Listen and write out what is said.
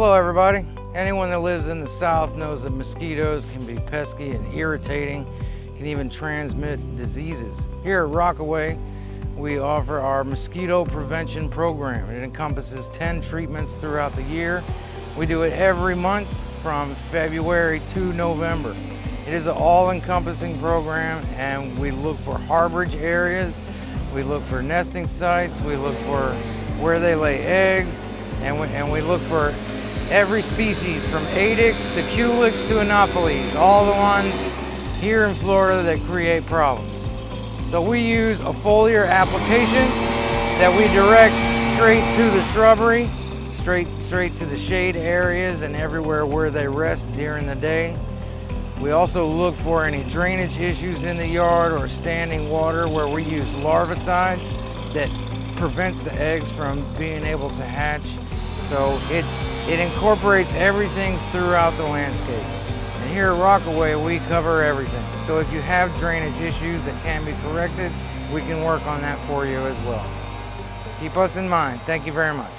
Hello everybody. Anyone that lives in the South knows that mosquitoes can be pesky and irritating, can even transmit diseases. Here at Rockaway, we offer our mosquito prevention program. It encompasses 10 treatments throughout the year. We do it every month from February to November. It is an all-encompassing program, and we look for harborage areas, we look for nesting sites, we look for where they lay eggs, and we look for every species from Aedex to Culex to Anopheles, all the ones here in Florida that create problems. So we use a foliar application that we direct straight to the shrubbery, straight to the shade areas and everywhere where they rest during the day. We also look for any drainage issues in the yard or standing water where we use larvicides that prevents the eggs from being able to hatch. So it incorporates everything throughout the landscape. And here at Rockaway, we cover everything. So if you have drainage issues that can be corrected, we can work on that for you as well. Keep us in mind. Thank you very much.